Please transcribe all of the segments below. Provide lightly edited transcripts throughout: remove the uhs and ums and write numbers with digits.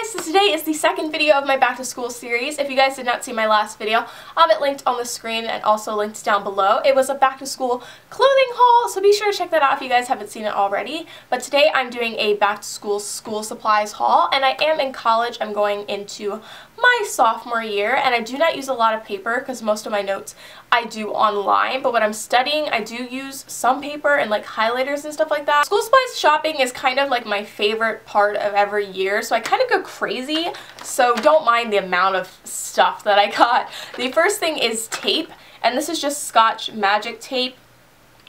guys, so today is the second video of my back to school series. If you guys did not see my last video, I'll have it linked on the screen and also linked down below. It was a back to school clothing haul, so be sure to check that out if you guys haven't seen it already. But today I'm doing a back to school supplies haul, and I am in college. I'm going into my sophomore year, and I do not use a lot of paper because most of my notes I do online, but when I'm studying I do use some paper and like highlighters and stuff like that. School supplies shopping is kind of like my favorite part of every year, so I kind of go crazy, so don't mind the amount of stuff that I got. The first thing is tape, and this is just Scotch Magic tape,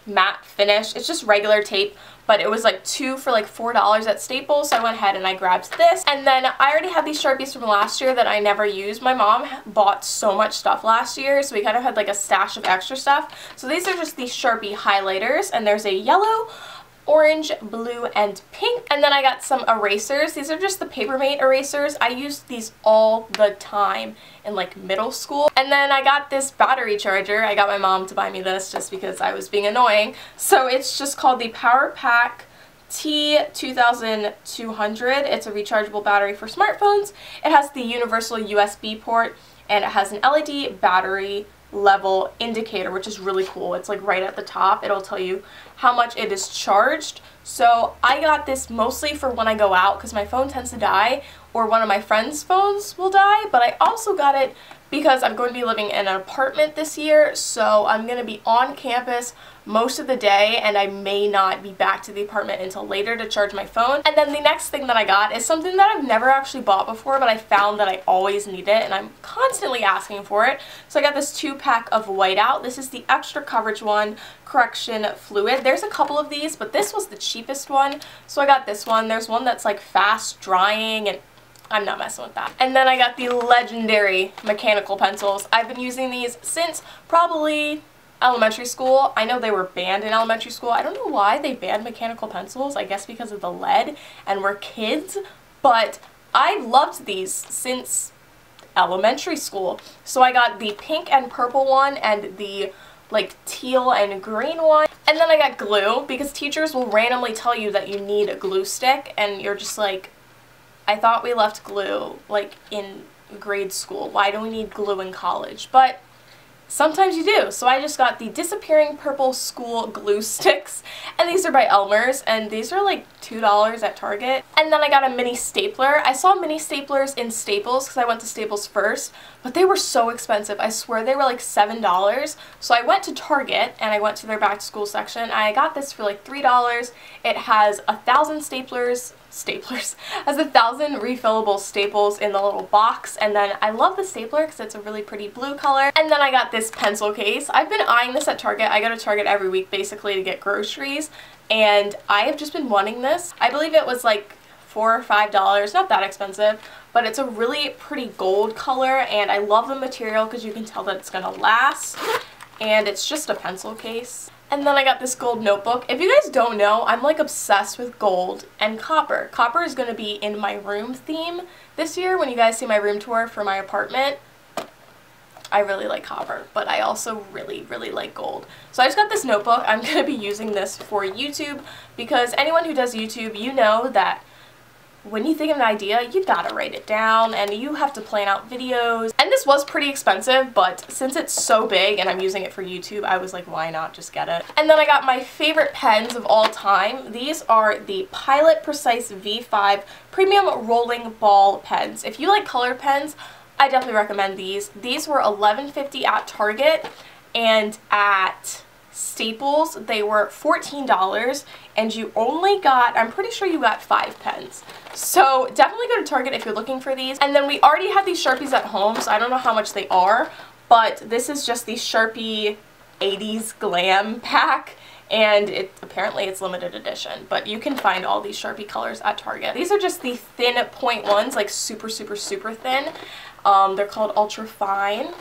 matte finish. It's just regular tape, but it was like two for like $4 at Staples, so I went ahead and I grabbed this. And then I already had these Sharpies from last year that I never used. My mom bought so much stuff last year, so we kind of had like a stash of extra stuff. So these are just these Sharpie highlighters, and there's a yellow, orange, blue, and pink. And then I got some erasers. These are just the Papermate erasers. I used these all the time in like middle school. And then I got this battery charger. I got my mom to buy me this just because I was being annoying. So it's just called the Power Pack T2200. It's a rechargeable battery for smartphones. It has the universal USB port, and it has an LED battery level indicator, which is really cool. It's like right at the top. It'll tell you how much it is charged. So I got this mostly for when I go out because my phone tends to die, or one of my friends' phones will die, but I also got it because I'm going to be living in an apartment this year, so I'm going to be on campus most of the day, and I may not be back to the apartment until later to charge my phone. And then the next thing that I got is something that I've never actually bought before, but I found that I always need it, and I'm constantly asking for it. So I got this 2-pack of whiteout. This is the extra coverage one, correction fluid. There's a couple of these, but this was the cheapest one, so I got this one. There's one that's like fast drying, and I'm not messing with that. And then I got the legendary mechanical pencils. I've been using these since probably elementary school. I know they were banned in elementary school. I don't know why they banned mechanical pencils. I guess because of the lead, and we're kids, but I've loved these since elementary school. So I got the pink and purple one and the like teal and green one. And then I got glue because teachers will randomly tell you that you need a glue stick, and you're just like, I thought we left glue like in grade school. Why do we need glue in college? But sometimes you do. So I just got the disappearing purple school glue sticks, and these are by Elmer's, and these are like $2 at Target. And then I got a mini stapler. I saw mini staplers in Staples because I went to Staples first, but they were so expensive. I swear they were like $7. So I went to Target and I went to their back to school section. I got this for like $3. It has 1,000 has 1,000 refillable staples in the little box. And then I love the stapler because it's a really pretty blue color. And then I got this pencil case. I've been eyeing this at Target. I go to Target every week basically to get groceries, and I have just been wanting this. I believe it was like $4 or $5, not that expensive, but it's a really pretty gold color, and I love the material because you can tell that it's gonna last, and it's just a pencil case. And then I got this gold notebook. If you guys don't know, I'm like obsessed with gold and copper. Copper is going to be in my room theme this year when you guys see my room tour for my apartment. I really like copper, but I also really, really like gold. So I just got this notebook. I'm going to be using this for YouTube because anyone who does YouTube, you know that when you think of an idea, you gotta write it down, and you have to plan out videos. And this was pretty expensive, but since it's so big and I'm using it for YouTube, I was like, why not just get it? And then I got my favorite pens of all time. These are the Pilot Precise V5 Premium Rolling Ball pens. If you like colored pens, I definitely recommend these. These were $11.50 at Target, and at Staples they were $14, and you only got, I'm pretty sure you got 5 pens. So definitely go to Target if you're looking for these. And then we already have these Sharpies at home, so I don't know how much they are, but this is just the Sharpie 80s Glam pack, and apparently it's limited edition, but you can find all these Sharpie colors at Target. These are just the thin point ones, like super, super, super thin. They're called Ultra Fine.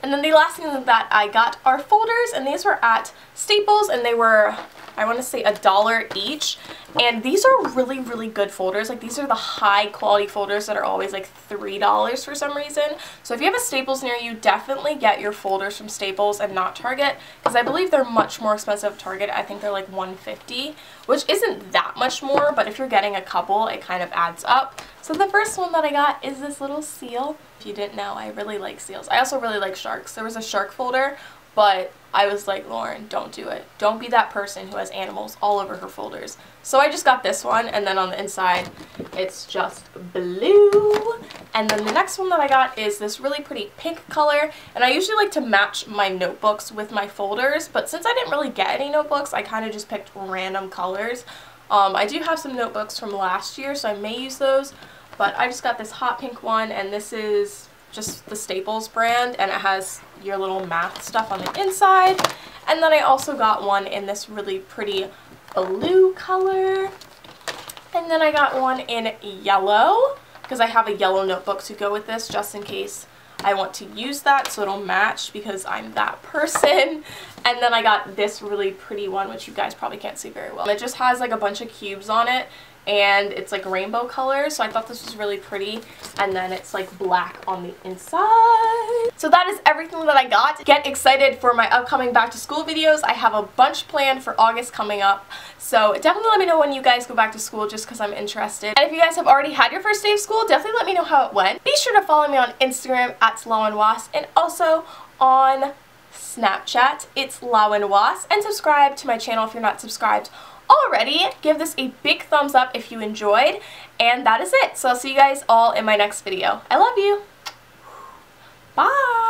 And then the last thing that I got are folders, and these were at Staples, and they were, I want to say, $1 each. And these are really, really good folders. Like, these are the high quality folders that are always like $3 for some reason. So if you have a Staples near you, definitely get your folders from Staples and not Target, because I believe they're much more expensive at Target. I think they're like $150, which isn't that much more, but if you're getting a couple, it kind of adds up. So the first one that I got is this little seal. If you didn't know, I really like seals. I also really like sharks. There was a shark folder, but I was like, Lauren, don't do it. Don't be that person who has animals all over her folders. So I just got this one, and then on the inside, it's just blue. And then the next one that I got is this really pretty pink color, and I usually like to match my notebooks with my folders, but since I didn't really get any notebooks, I kind of just picked random colors. I do have some notebooks from last year, so I may use those, but I just got this hot pink one, and this is just the Staples brand, and it has your little math stuff on the inside. And then I also got one in this really pretty blue color, and then I got one in yellow because I have a yellow notebook to go with this just in case I want to use that so it'll match because I'm that person. And then I got this really pretty one, which you guys probably can't see very well. It just has like a bunch of cubes on it, and it's like rainbow colors, so I thought this was really pretty. And then it's like black on the inside. So that is everything that I got. Get excited for my upcoming back to school videos. I have a bunch planned for August coming up, so definitely let me know when you guys go back to school just because I'm interested. And if you guys have already had your first day of school, definitely let me know how it went. Be sure to follow me on Instagram at Lawenwoss, and also on Snapchat, it's Lawenwoss, and subscribe to my channel if you're not subscribed already. Give this a big thumbs up if you enjoyed, and that is it. So I'll see you guys all in my next video. I love you. Bye.